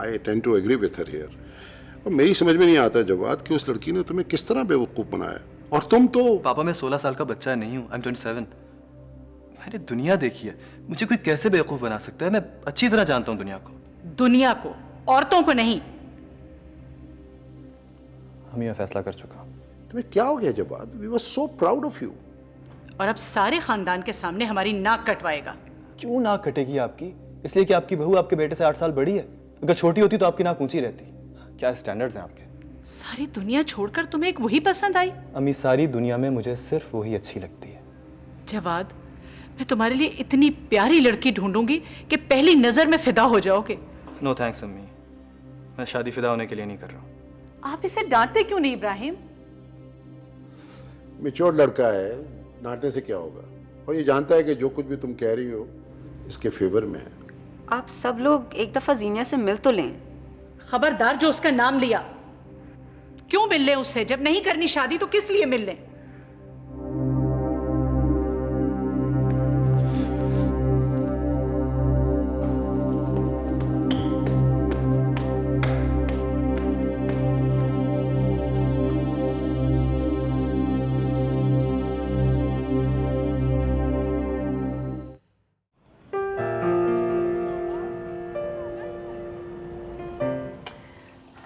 I tend to agree with her here. और मेरी समझ में नहीं आता जवाद कि उस लड़की ने तुम्हें किस तरह बेवकूफ़ बनाया, और तुम तो। पापा मैं 16 साल का बच्चा नहीं हूँ, आई एम 27। मैंने दुनिया देखी है, मुझे कोई कैसे बेवकूफ़ बना सकता है? मैं अच्छी तरह जानता हूँ दुनिया को। दुनिया को, औरतों को नहीं। हम ये फैसला कर चुका। तुम्हें क्या हो गया Javad? We were so proud of you. और अब सारे खानदान के सामने हमारी नाक कटवाएगा। क्यों नाक कटेगी आपकी? इसलिए कि आपकी बहू आपके बेटे से 8 साल बड़ी है। अगर छोटी होती तो आपकी नाक ऊंची रहती। क्या स्टैंडर्ड्स हैं आपके? सारी दुनिया छोड़कर तुम्हें एक वही पसंद आई? अम्मी सारी दुनिया में मुझे सिर्फ वही अच्छी लगती है। जवाद, मैं तुम्हारे लिए इतनी प्यारी लड़की ढूंढूंगी कि पहली नजर में फिदा हो जाओगे। नो थैंक्स अम्मी, मैं शादी फिदा होने के लिए नहीं कर रहा हूँ। आप इसे डांटते क्यों नहीं इब्राहिम? मैच्योर लड़का है, डांटने से क्या होगा? और ये जानता है कि जो कुछ भी तुम कह रही हो इसके फेवर में है। आप सब लोग एक दफा जीनिया से मिल तो लें। खबरदार जो उसका नाम लिया। क्यों मिल ले उससे? जब नहीं करनी शादी तो किस लिए मिल ले?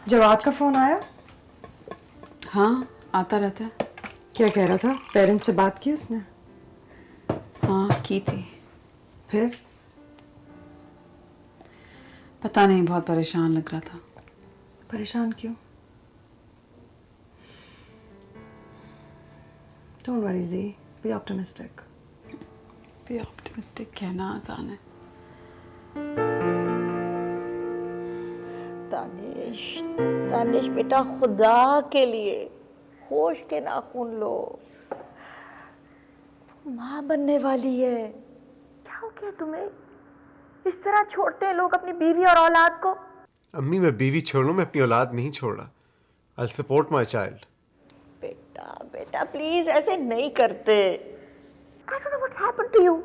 जवाद का फोन आया? हाँ, आता रहता है। क्या कह रहा था? पेरेंट्स से बात की उसने? हाँ, की थी। फिर? पता नहीं, बहुत परेशान लग रहा था। परेशान क्यों? डोंट वरी जी, बी ऑप्टिमिस्टिक। बी ऑप्टिमिस्टिक कहना आसान है। दानिश, दानिश बेटा, खुदा के लिए होश के नाखून लो। माँ बनने वाली है। क्या हो गया तुम्हें? इस तरह छोड़ते हैं लोग अपनी बीवी और औलाद को? अम्मी मैं बीवी छोड़ लूं, मैं अपनी औलाद नहीं छोड़ रहा। I'll support my child. बेटा बेटा प्लीज ऐसे नहीं करते। I don't know what happened to you.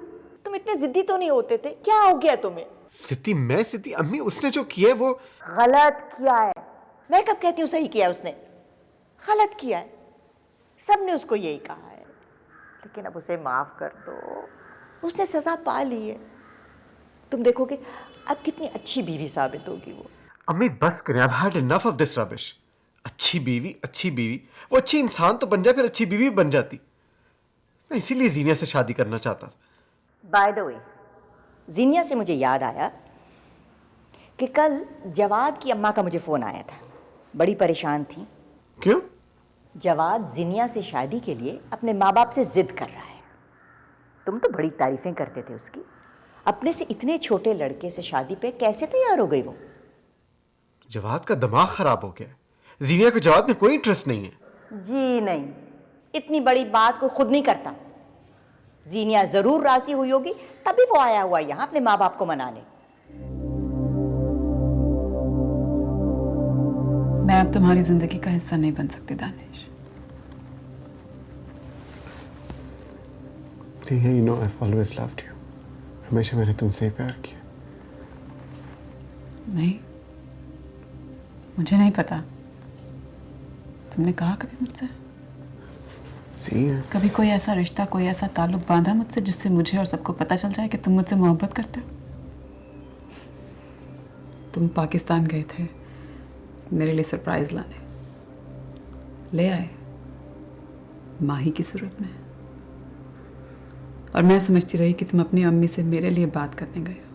तुम इतने जिद्दी तो नहीं होते थे, क्या हो गया तुम्हें? सिद्धि मैं सिद्धि? अम्मी उसने जो किया है वो गलत किया है। मैं कब कहती हूँ सही किया है उसने? गलत किया है। सबने उसको यही कहा है, लेकिन अब उसे माफ कर दो। उसने सजा पा ली है। तुम देखोगे अब कितनी अच्छी बीवी साबित होगी वो। अम्मी बस करें, I've had enough of this rubbish. अच्छी बीवी, वो अच्छी इंसान तो बन जाए, फिर अच्छी बीवी बन जाती। मैं इसीलिए जीनिया से शादी करना चाहता था। बाय द वे, जीनिया से मुझे याद आया कि कल जवाद की अम्मा का मुझे फ़ोन आया था। बड़ी परेशान थी। क्यों? जवाद जीनिया से शादी के लिए अपने माँ बाप से जिद कर रहा है। तुम तो बड़ी तारीफें करते थे उसकी। अपने से इतने छोटे लड़के से शादी पे कैसे तैयार हो गई वो? जवाद का दिमाग खराब हो गया। जीनिया को जवाद में कोई इंटरेस्ट नहीं है। जी नहीं, इतनी बड़ी बात को खुद नहीं करता। जीनिया जरूर राजी हुई होगी, तभी वो आया हुआ यहाँ अपने माँ बाप को मनाने। मैं अब तुम्हारी जिंदगी का हिस्सा नहीं बन सकती Danish. You know I've always loved you. हमेशा मैंने तुमसे ही प्यार किया। नहीं, मुझे नहीं पता। तुमने कहा कभी मुझसे? कभी कोई ऐसा रिश्ता, कोई ऐसा ताल्लुक बांधा मुझसे जिससे मुझे और सबको पता चल जाए कि तुम मुझसे मोहब्बत करते हो? तुम पाकिस्तान गए थे मेरे लिए सरप्राइज लाने, ले आए माही की सूरत में, और मैं समझती रही कि तुम अपनी अम्मी से मेरे लिए बात करने गए हो।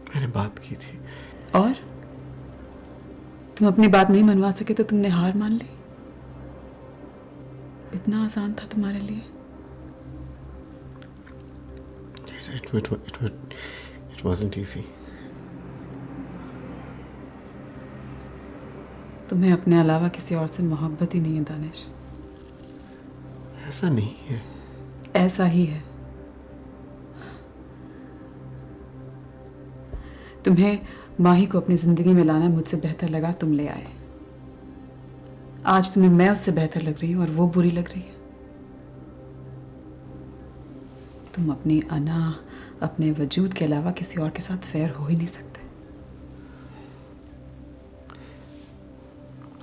मैंने बात की थी। और तुम अपनी बात नहीं मनवा सके तो तुमने हार मान ली। इतना आसान था तुम्हारे लिए? It wasn't easy. तुम्हें अपने अलावा किसी और से मोहब्बत ही नहीं है दानिश। ऐसा नहीं है। ऐसा ही है। तुम्हें माही को अपनी जिंदगी में लाना मुझसे बेहतर लगा, तुम ले आए। आज तुम्हें मैं उससे बेहतर लग रही हूं और वो बुरी लग रही है। तुम अपनी अना, अपने वजूद के अलावा किसी और के साथ फेयर हो ही नहीं सकते।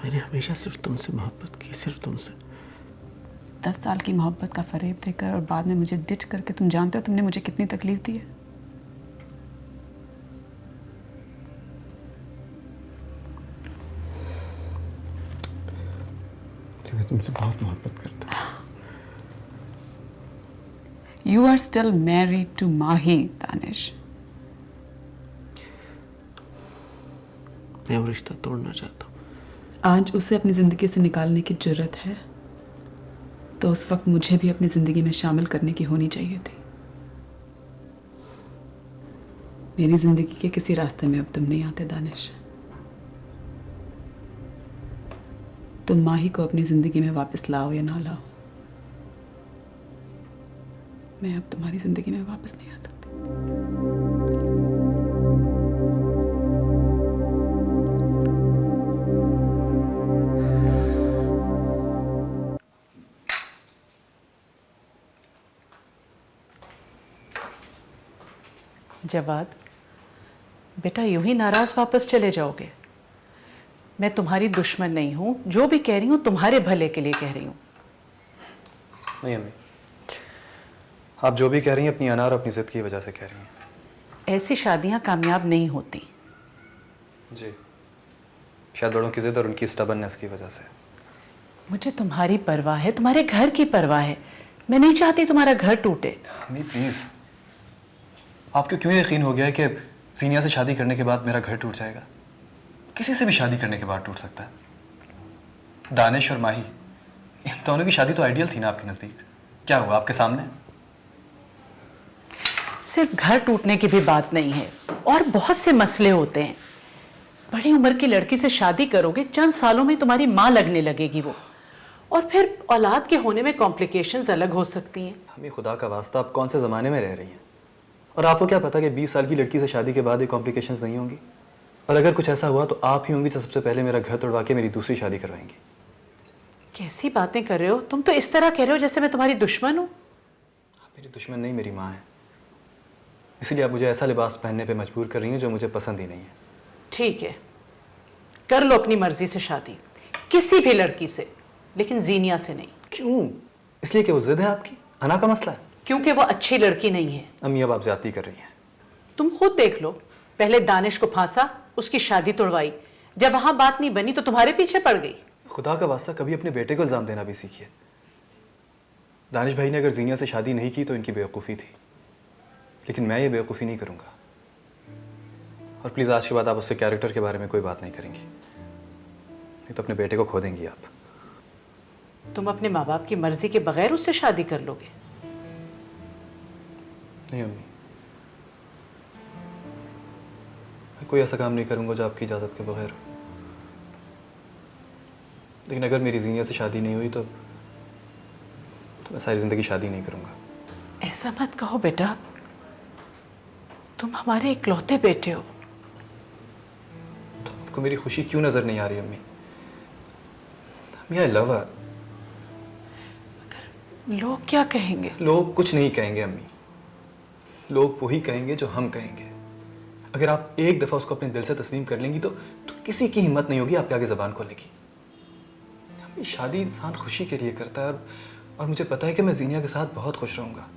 मैंने हमेशा सिर्फ तुमसे मोहब्बत की, सिर्फ तुमसे। 10 साल की मोहब्बत का फरेब देकर और बाद में मुझे डिच करके तुम जानते हो तुमने मुझे कितनी तकलीफ दी है। मैं तुमसे बहुत मोहब्बत करता हूँ। You are still married to Mahi, Danish. मैं वो रिश्ता तोड़ना चाहता हूँ। आज उसे अपनी जिंदगी से निकालने की जरूरत है तो उस वक्त मुझे भी अपनी जिंदगी में शामिल करने की होनी चाहिए थी। मेरी जिंदगी के किसी रास्ते में अब तुम नहीं आते दानिश। तुम माही को अपनी जिंदगी में वापस लाओ या ना लाओ, मैं अब तुम्हारी जिंदगी में वापस नहीं आ सकती। जवाद, बेटा यूं ही नाराज वापस चले जाओगे? मैं तुम्हारी दुश्मन नहीं हूं, जो भी कह रही हूं तुम्हारे भले के लिए कह रही हूं। नहीं अम्मी, आप जो भी कह रही हैं अपनी अना और अपनी जिद की वजह से कह रही हैं। ऐसी शादियां कामयाब नहीं होती। जी, शायद बड़ों की जिद और उनकी स्टबननेस की वजह से। मुझे तुम्हारी परवाह है, तुम्हारे घर की परवाह है। मैं नहीं चाहती तुम्हारा घर टूटे। अम्मी प्लीज, आपको क्यों यकीन हो गया है कि जीनिया से शादी करने के बाद मेरा घर टूट जाएगा? किसी से भी शादी करने के बाद टूट सकता है। दानिश और माही, इन दोनों की शादी तो आइडियल थी ना आपके नज़दीक। क्या हुआ आपके सामने? सिर्फ घर टूटने की भी बात नहीं है, और बहुत से मसले होते हैं। बड़ी उम्र की लड़की से शादी करोगे, चंद सालों में तुम्हारी माँ लगने लगेगी वो, और फिर औलाद के होने में कॉम्प्लिकेशंस अलग हो सकती हैं। हमें खुदा का वास्ता, आप कौन से ज़माने में रह रही हैं? और आपको क्या पता कि 20 साल की लड़की से शादी के बाद ये कॉम्प्लिकेशंस नहीं होंगी? और अगर कुछ ऐसा हुआ तो आप ही होंगी जो सबसे पहले मेरा घर तोड़वा के मेरी दूसरी शादी करवाएंगी। कैसी बातें कर रहे हो तुम? तो इस तरह कह रहे हो जैसे मैं तुम्हारी दुश्मन हूँ। मेरी दुश्मन नहीं, मेरी माँ है। इसीलिए आप मुझे ऐसा लिबास पहनने पे मजबूर कर रही हैं जो मुझे पसंद ही नहीं है। ठीक है, कर लो अपनी मर्जी से शादी, किसी भी लड़की से, लेकिन जीनिया से नहीं। क्यों? इसलिए कि वो जिद है आपकी, अना का मसला है? क्योंकि वो अच्छी लड़की नहीं है। अम्मी अब आप ज्यादती कर रही हैं। तुम खुद देख लो, पहले दानिश को फांसा, उसकी शादी तोड़वाई, जब वहां बात नहीं बनी तो तुम्हारे पीछे पड़ गई। खुदा का वास्ता कभी अपने बेटे को इल्जाम देना भी सीखिए। दानिश भाई ने अगर जीनिया से शादी नहीं की तो इनकी बेवकूफ़ी थी, लेकिन मैं ये बेवकूफ़ी नहीं करूंगा। और प्लीज़ आज के बाद आप उससे कैरेक्टर के बारे में कोई बात नहीं करेंगी, नहीं तो अपने बेटे को खो देंगी आप। तुम अपने माँ बाप की मर्जी के बगैर उससे शादी कर लोगे? नहीं अम्मी, मैं कोई ऐसा काम नहीं करूंगा जो आपकी इजाज़त के बगैर हो। लेकिन अगर मेरी जीनिया से शादी नहीं हुई तो मैं सारी ज़िंदगी शादी नहीं करूंगा। ऐसा मत कहो बेटा, तुम हमारे इकलौते बेटे हो। तो आपको मेरी खुशी क्यों नज़र नहीं आ रही अम्मी? अम्मी आई लव हर। लोग क्या कहेंगे? लोग कुछ नहीं कहेंगे अम्मी, लोग वही कहेंगे जो हम कहेंगे। अगर आप एक दफ़ा उसको अपने दिल से तस्लीम कर लेंगी तो किसी की हिम्मत नहीं होगी आपके आगे ज़बान खोलने की। अम्मी, शादी इंसान खुशी के लिए करता है, और मुझे पता है कि मैं जीनिया के साथ बहुत खुश रहूँगा।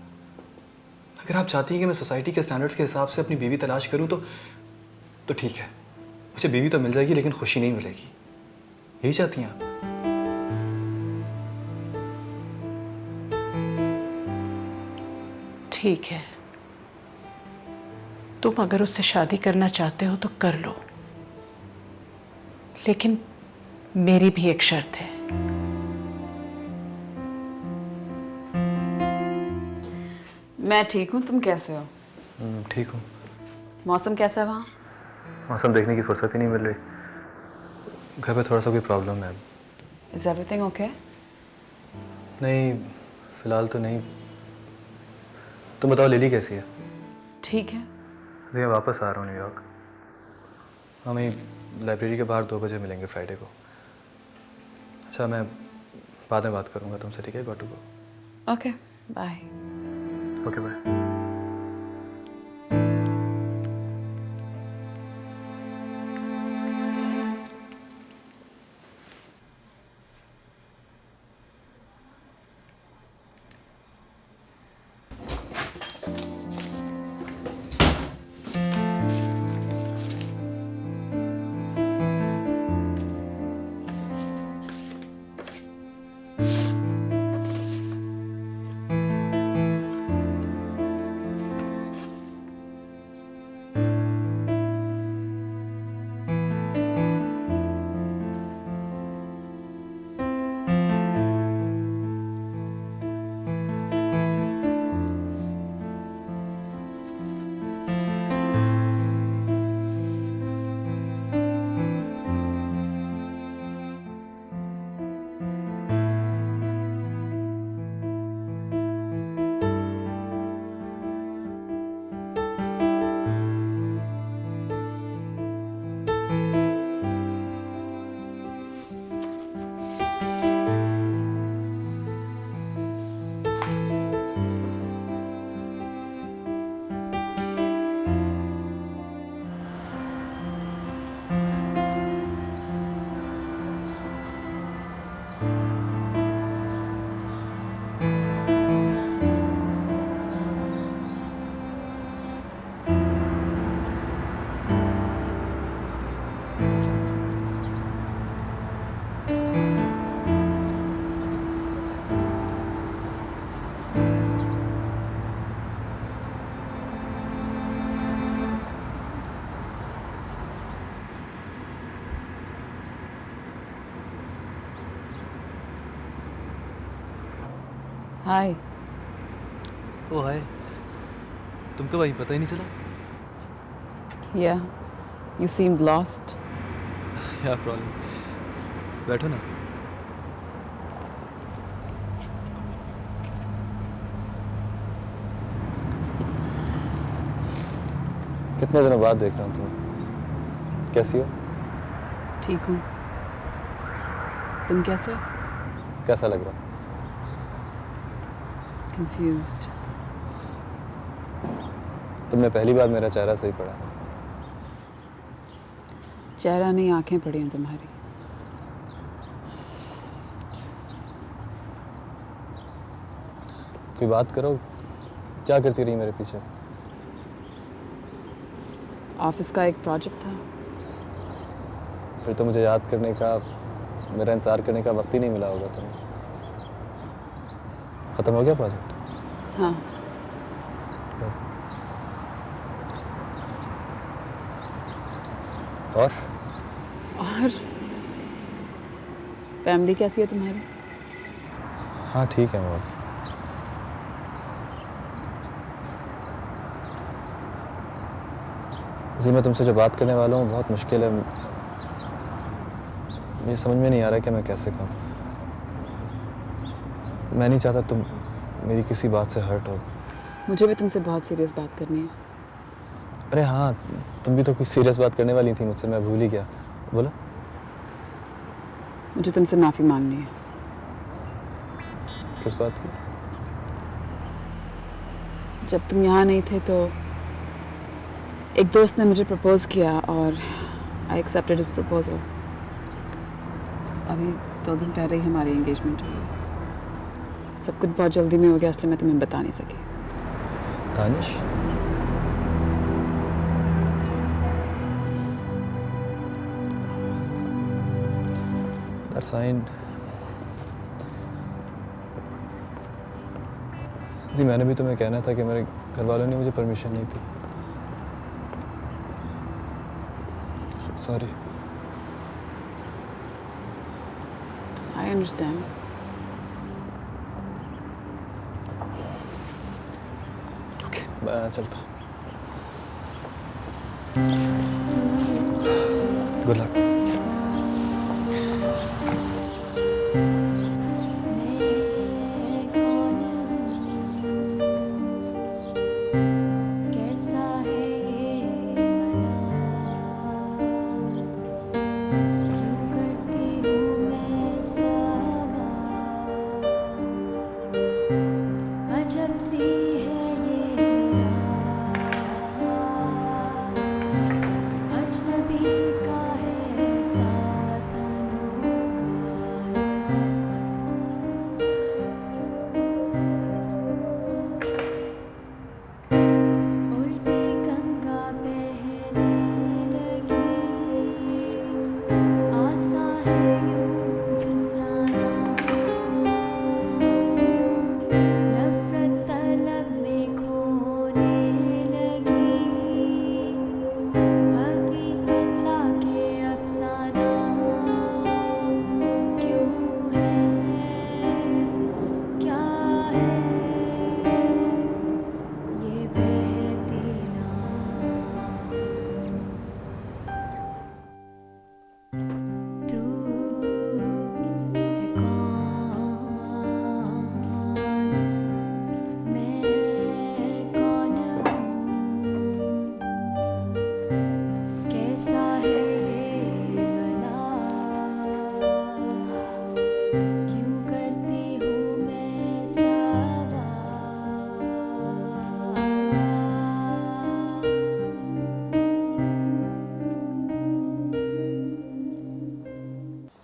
अगर आप चाहती हैं कि मैं सोसाइटी के स्टैंडर्ड्स के हिसाब से अपनी बीवी तलाश करूँ तो ठीक है, मुझे बीवी तो मिल जाएगी लेकिन खुशी नहीं मिलेगी। यही चाहती हैं आप? ठीक है, तुम अगर उससे शादी करना चाहते हो तो कर लो, लेकिन मेरी भी एक शर्त है। मैं ठीक हूँ, तुम कैसे हो? ठीक हूँ। मौसम कैसा है वहाँ? मौसम देखने की फुर्सत ही नहीं मिल रही। घर पे थोड़ा सा कोई प्रॉब्लम है। Is everything okay? नहीं, फिलहाल तो नहीं। तुम बताओ लिली कैसी है? ठीक है। जी मैं वापस आ रहा हूँ न्यूयॉर्क। हमें लाइब्रेरी के बाहर 2 बजे मिलेंगे फ्राइडे को। अच्छा, मैं बाद में बात करूँगा तुमसे, ठीक है? गोटू को। Okay, bye. Okay bye. Hi. Oh hi, तुम कब आई पता ही नहीं चला। Yeah you seemed lost. या प्रॉब्लम, बैठो ना। कितने दिनों बाद देख रहा हूँ तुम्हें। कैसी हो? ठीक हूँ, तुम कैसे हो? कैसा लग रहा? कंफ्यूज्ड। तुमने पहली बार मेरा चेहरा सही पढ़ा। चेहरा नहीं, आंखें पड़ी हैं तुम्हारी। कोई बात करो, क्या करती रही मेरे पीछे? ऑफिस का एक प्रोजेक्ट था। फिर तो मुझे याद करने का, मेरा इंतजार करने का वक्त ही नहीं मिला होगा तुम्हें। खत्म हो गया प्रोजेक्ट? हाँ, और फैमिली कैसी है तुम्हारी? हाँ ठीक है वो। जी मैं तुमसे जो बात करने वाला हूँ बहुत मुश्किल है। मुझे समझ में नहीं आ रहा कि मैं कैसे कहूँ। मैं नहीं चाहता तुम मेरी किसी बात से हर्ट हो। मुझे भी तुमसे बहुत सीरियस बात करनी है। अरे हाँ, तुम भी तो कोई सीरियस बात करने वाली थी मुझसे, मैं भूल ही गया। बोला। मुझे तुमसे माफ़ी मांगनी है। किस बात की? जब तुम यहाँ नहीं थे तो एक दोस्त ने मुझे प्रपोज किया और आई एक्सेप्टेड हिज प्रपोजल। अभी 2 दिन पहले ही हमारी एंगेजमेंट हुई। सब कुछ बहुत जल्दी में हो गया, इसलिए मैं तुम्हें बता नहीं सकी। Danish, That's fine. जी मैंने भी तुम्हें कहना था कि मेरे घर वालों ने मुझे परमिशन नहीं दी। सॉरी। I understand. ओके, मैं चलता हूँ। Good luck.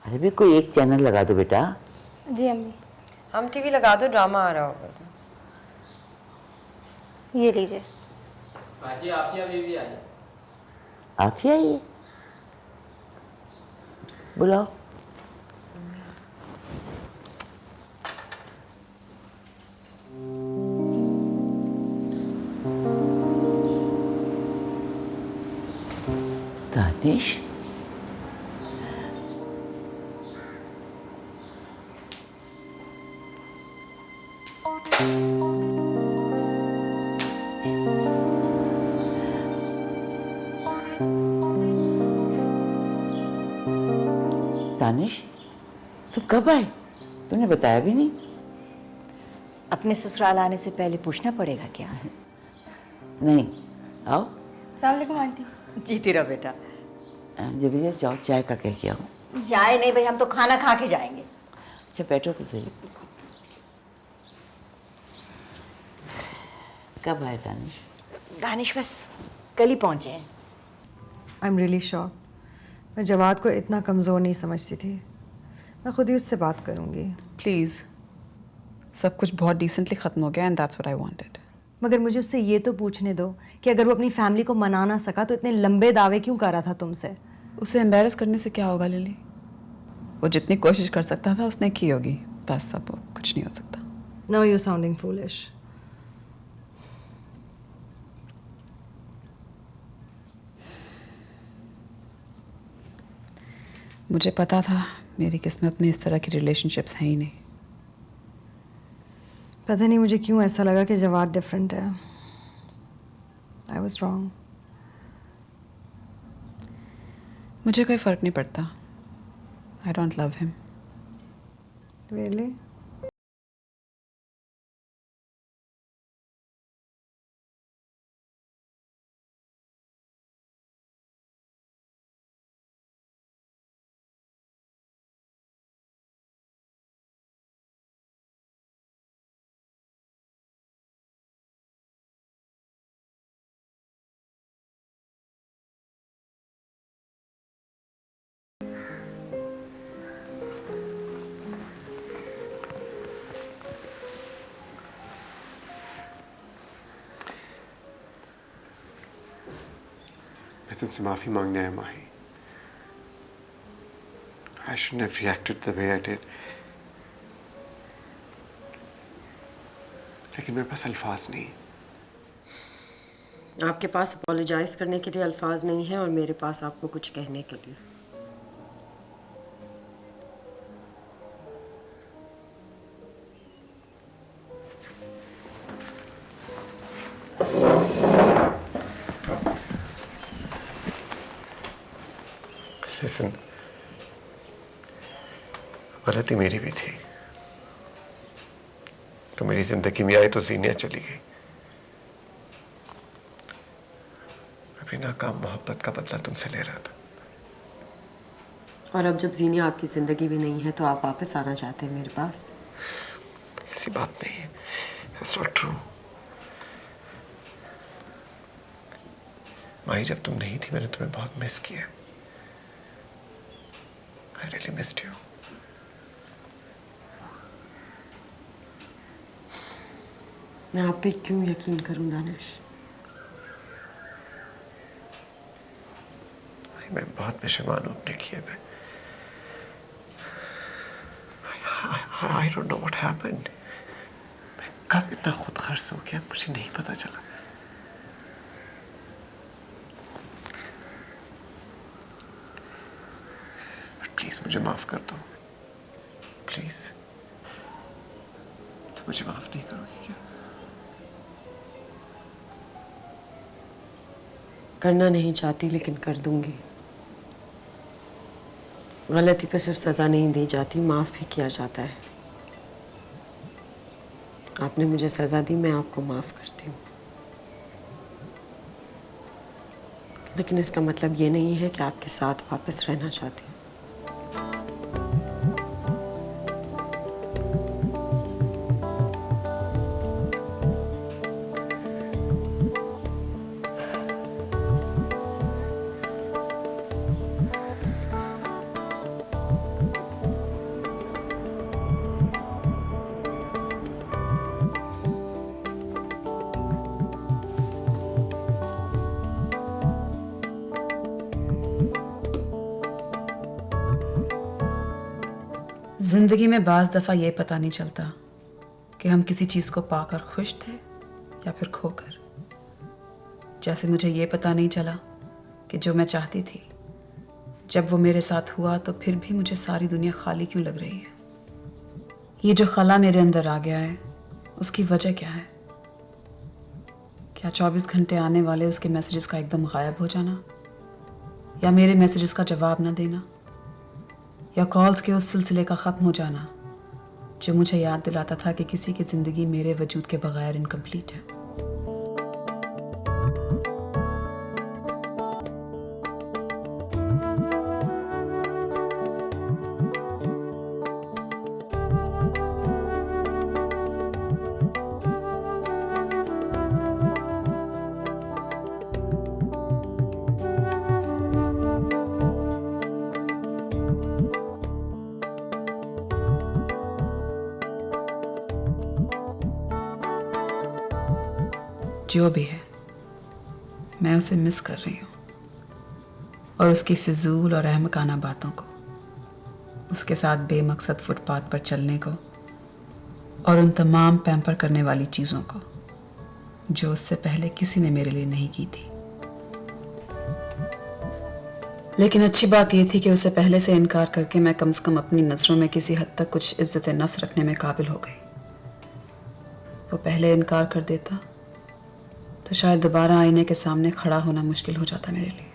अरे भी कोई एक चैनल लगा दो बेटा। जी अम्मी। हम टीवी लगा दो, ड्रामा आ रहा होगा तो। ये लीजिए। बाकी आफिया बेबी आई। आफिया आई है? बुलाओ। दानिश, दानिश, तुम कब आए? तुमने बताया भी नहीं। अपने ससुराल आने से पहले पूछना पड़ेगा क्या? नहीं, आओ। अस्सलाम वालेकुम आंटी। जीती रहो बेटा। जबरिया, जाओ चाय का कह के आओ। चाय नहीं भाई, हम तो खाना खा के जाएंगे। अच्छा बैठो तो सही। कब आए दानिश? दानिश बस कल ही पहुंचे हैं। I am really sure. मैं जवाद को इतना कमज़ोर नहीं समझती थी। मैं खुद ही उससे बात करूंगी। प्लीज़, सब कुछ बहुत डिसेंटली ख़त्म हो गया and that's what I wanted. मगर मुझे उससे ये तो पूछने दो कि अगर वो अपनी फैमिली को मना ना सका तो इतने लंबे दावे क्यों कर रहा था तुमसे? उसे एम्बेरस करने से क्या होगा लिली? वो जितनी कोशिश कर सकता था उसने की होगी, बस अब कुछ नहीं हो सकता। No, you sounding foolish. मुझे पता था मेरी किस्मत में इस तरह की रिलेशनशिप्स हैं ही नहीं। पता नहीं मुझे क्यों ऐसा लगा कि जवाद डिफरेंट है। I was wrong. मुझे कोई फ़र्क नहीं पड़ता। I don't love him. Really? मैं तुमसे माफ़ी मांगने आया माही। I shouldn't have reacted the way I did. लेकिन मेरे पास अल्फाज नहीं। आपके पास अपोलोजाइज करने के लिए अल्फाज नहीं है और मेरे पास आपको कुछ कहने के लिए। Listen, गलती मेरी भी थी। तो मेरी जिंदगी में आई तो जीनिया चली गई। अभी नाकाम मोहब्बत का बदला तुमसे ले रहा था। और अब जब जीनिया आपकी जिंदगी में नहीं है तो आप वापस आना चाहते हैं मेरे पास? ऐसी बात नहीं है। That's not true। माही, जब तुम नहीं थी मैंने तुम्हें बहुत मिस किया। I really missed you। मैं आप पे क्यों यकीन करूं दानिश? मैं बहुत बेशुमार हूं अपने किए में। I don't know what happened। मैं कब इतना खुद खर्च हो गया मुझे नहीं पता चला। प्लीज मुझे माफ कर दो। प्लीज। तुम मुझे माफ नहीं करोगी क्या? करना नहीं चाहती लेकिन कर दूंगी। गलती पे सिर्फ सजा नहीं दी जाती, माफ भी किया जाता है। आपने मुझे सजा दी, मैं आपको माफ करती हूँ। लेकिन इसका मतलब ये नहीं है कि आपके साथ वापस रहना चाहती हूँ। ज़िंदगी में बाज़ दफ़ा ये पता नहीं चलता कि हम किसी चीज़ को पाकर खुश थे या फिर खोकर। जैसे मुझे ये पता नहीं चला कि जो मैं चाहती थी जब वो मेरे साथ हुआ तो फिर भी मुझे सारी दुनिया खाली क्यों लग रही है। ये जो खला मेरे अंदर आ गया है उसकी वजह क्या है? क्या 24 घंटे आने वाले उसके मैसेजेस का एकदम गायब हो जाना, या मेरे मैसेजेस का जवाब न देना, या कॉल्स के उस सिलसिले का ख़त्म हो जाना जो मुझे याद दिलाता था कि किसी की ज़िंदगी मेरे वजूद के बगैर इनकम्प्लीट है। जो भी है, मैं उसे मिस कर रही हूँ, और उसकी फिजूल और अहमकाना बातों को, उसके साथ बेमकसद फुटपाथ पर चलने को, और उन तमाम पैम्पर करने वाली चीज़ों को जो उससे पहले किसी ने मेरे लिए नहीं की थी। लेकिन अच्छी बात यह थी कि उसे पहले से इनकार करके मैं कम से कम अपनी नज़रों में किसी हद तक कुछ इज्जत नफ्स रखने में काबिल हो गई। वो पहले इनकार कर देता तो शायद दोबारा आईने के सामने खड़ा होना मुश्किल हो जाता मेरे लिए।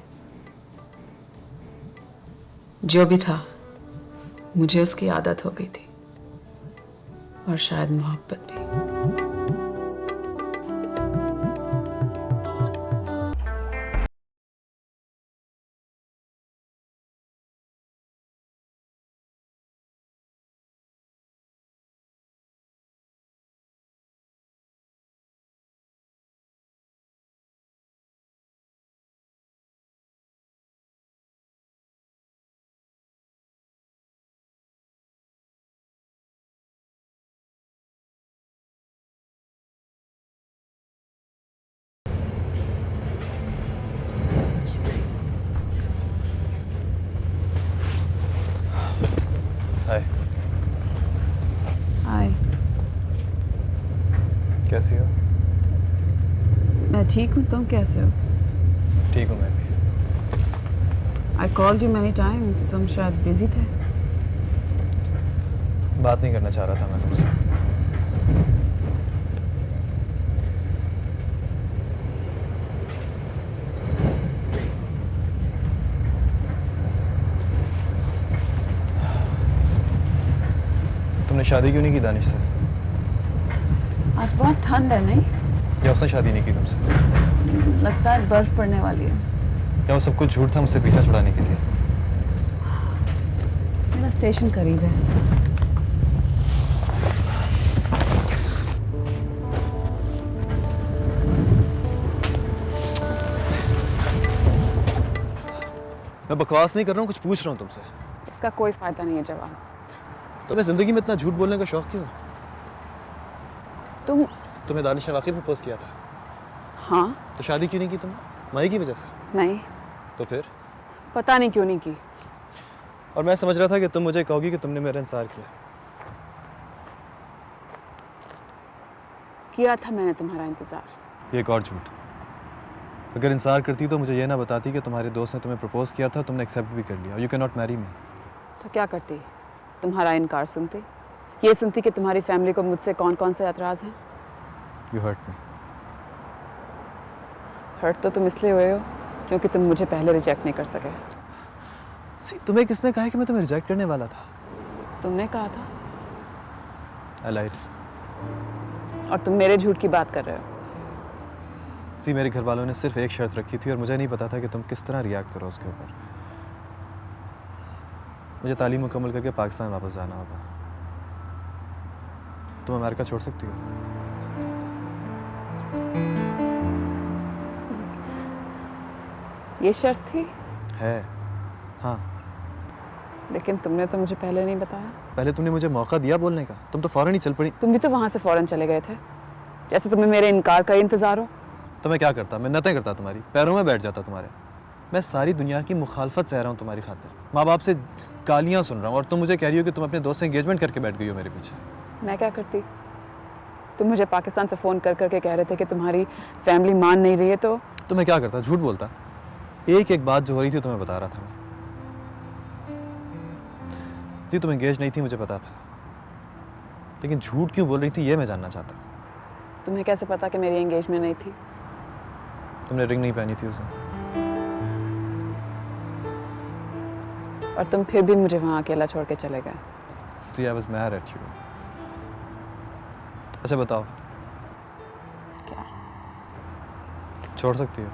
जो भी था, मुझे उसकी आदत हो गई थी, और शायद मोहब्बत भी। हाय। हाय। कैसी हो? मैं ठीक हूँ, तुम कैसे हो? ठीक हूँ मैं भी। I called you many times, तुम शायद बिजी थे। बात नहीं करना चाह रहा था मैं तुमसे। तुमने शादी क्यों नहीं की दानिश से? आज बहुत ठंड है नहीं? या उसने शादी नहीं की तुमसे? लगता है बर्फ पड़ने वाली है। या वो सब कुछ झूठ था मुझसे पीछा छुड़ाने के लिए? मेरा स्टेशन करीब है। मैं बकवास नहीं कर रहा हूँ, कुछ पूछ रहा हूँ तुमसे। इसका कोई फायदा नहीं है जवाब। तुम्हें जिंदगी में इतना झूठ बोलने का शौक क्यों है? तुम्हें दानिश ने वाकई प्रपोज किया था? हाँ। तो शादी क्यों नहीं की तुमने? माई की वजह से? नहीं। तो फिर? पता नहीं क्यों नहीं की। और मैं समझ रहा था कि तुम मुझे कहोगी कि तुमने मेरा इंतजार किया था मैंने तुम्हारा इंतजार। ये एक और झूठ। अगर इंतजार करती तो मुझे ये ना बताती कि तुम्हारे दोस्त ने तुम्हें प्रपोज किया था, तुमने एक्सेप्ट भी कर लिया। You can not marry me. तो क्या करती? तुम्हारा इनकार सुनती? ये सुनती कि तुम्हारी फैमिली को मुझसे कौन कौन से एतराज हैं? You hurt me. हर्ट तो तुम इसलिए हुए हो क्योंकि तुम मुझे पहले रिजेक्ट नहीं कर सके। तुम्हें किसने कहा कि मैं तुम्हें रिजेक्ट करने वाला था? तुमने कहा था। I lied. और तुम मेरे झूठ की बात कर रहे हो। मेरे घर वालों ने सिर्फ एक शर्त रखी थी और मुझे नहीं पता था कि तुम किस तरह रिएक्ट करो उसके ऊपर। मुझे तालीम मुकम्मल करके पाकिस्तान वापस जाना होगा। तुम अमेरिका छोड़ सकती हो? ये शर्त थी? है, हाँ। लेकिन तुमने तो मुझे पहले नहीं बताया। पहले तुमने मुझे मौका दिया बोलने का, तुम तो फौरन ही चल पड़ी। तुम भी तो वहां से फौरन चले गए थे, जैसे तुम्हें मेरे इनकार का इंतजार हो। तो मैं क्या करता? मिन्नतें करता तुम्हारी, पैरों में बैठ जाता तुम्हारे। मैं सारी दुनिया की मुखालफत सह रहा हूँ तुम्हारी खातिर, माँ बाप से गालियाँ सुन रहा हूँ, और तुम मुझे कह रही हो कि तुम अपने दोस्त से एंगेजमेंट करके बैठ गई हो मेरे पीछे। मैं क्या करती? तुम मुझे पाकिस्तान से फ़ोन कर करके कह रहे थे कि तुम्हारी फैमिली मान नहीं रही है, तो मैं क्या करता? झूठ बोलता। एक एक बात जो हो रही थी तुम्हें बता रहा था मैं। जी तुम एंगेज नहीं थी मुझे पता था, लेकिन झूठ क्यों बोल रही थी ये मैं जानना चाहता हूँ। तुम्हें कैसे पता कि मेरी एंगेजमेंट नहीं थी? तुमने रिंग नहीं पहनी थी उस दिन। और तुम फिर भी मुझे वहाँ अकेला छोड़ के चले गए। See, I was mad at you. अच्छा बताओ, क्या? छोड़ सकती हो?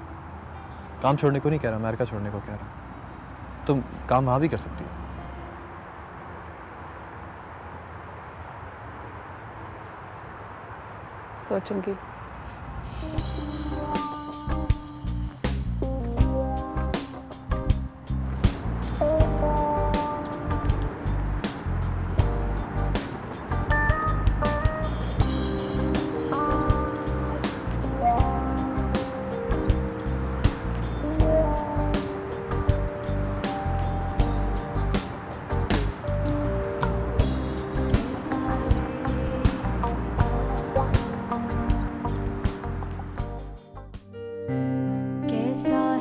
काम छोड़ने को नहीं कह रहा, अमेरिका छोड़ने को कह रहा। तुम काम वहाँ भी कर सकती हो। सोचूंगी। कैसा